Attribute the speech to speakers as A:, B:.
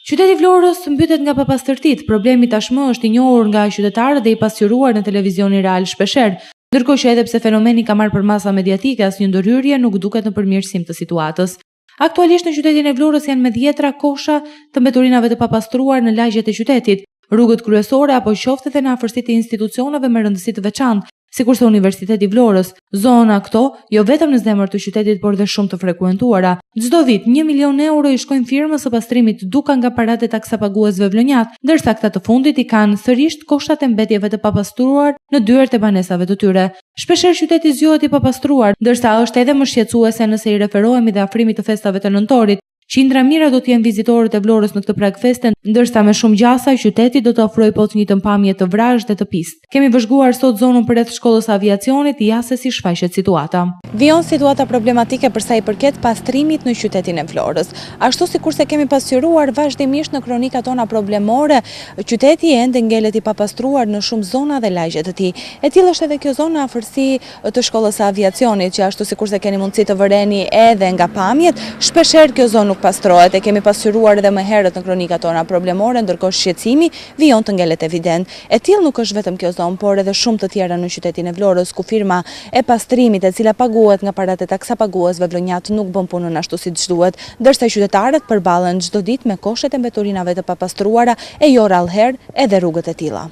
A: Qyteti i Vlorës mbytet nga papastërtitë. Problemi tashmë është i njohur nga qytetarët dhe i pasqyruar në televizionin real shpeshherë, ndërkohë që edhe pse fenomeni ka marrë për masa mediatike, asnjë ndërhyrje nuk duket në përmirësim të situatës. Aktualisht në qytetin e Vlorës janë me dhjetra kosha të mbeturinave të papastruar në lagjet e qytetit, rrugët kryesore apo qoftë edhe në afërsitë të institucioneve me rëndësi të veçantë, sikurse Universiteti i Vlorës. Zona këto jo vetëm në zemër të qytetit, por dhe shumë të frekuentuara. Çdo vit 1 milion euro i shkojnë firmës së pastrimit duka nga paratë e taksapaguesve vlonjat, ndërsa këta të fundit i kanë sërish koshat e mbetjeve të papastruar në dyert e banesave të tyre. Shpeshherë qyteti zgjohet i papastruar, ndërsa është edhe më shqetësuese nëse i referohemi dhe afrimit të festave të nëntorit. Qindra mira do të jenë vizitorët e Vlorës në këtë pragfeste, ndërsa me shumë gjasa qyteti do të ofrojë po të njëjtën pamje të vrazh dhe të pistë. Kemi vëzhguar sot zonën përreth shkollës së aviacionit, ja se si shfaqet situata.
B: Vijon situata problematike për sa i përket pastrimit në qytetin e Vlorës. Ashtu sikurse kemi pasqyruar vazhdimisht në kronikat tona problemore, qyteti ende ngelet i papastruar në shumë zona dhe lagje të tij. E tillë është edhe kjo zonë afërsi të shkollës së aviacionit, që ashtu sikurse keni mundësi të vëreni edhe nga pamjet, shpeshherë kjo zonë nuk pastrohet. E kemi pasqyruar edhe më herët në kronikat tona problemore, ndërkohë shqetësimi vijon të ngelet evident. E tillë nuk është vetëm kjo zonë, por edhe shumë të tjera në qytetin e Vlorës, ku firma e pastrimit, e cila paguhet nga paratë e taksapaguesve vlonjat, nuk bën punën ashtu siç duhet, ndërsa qytetarët përballen çdo ditë me koshet e mbeturinave të papastruara e jo rallëherë edhe rrugët e tilla.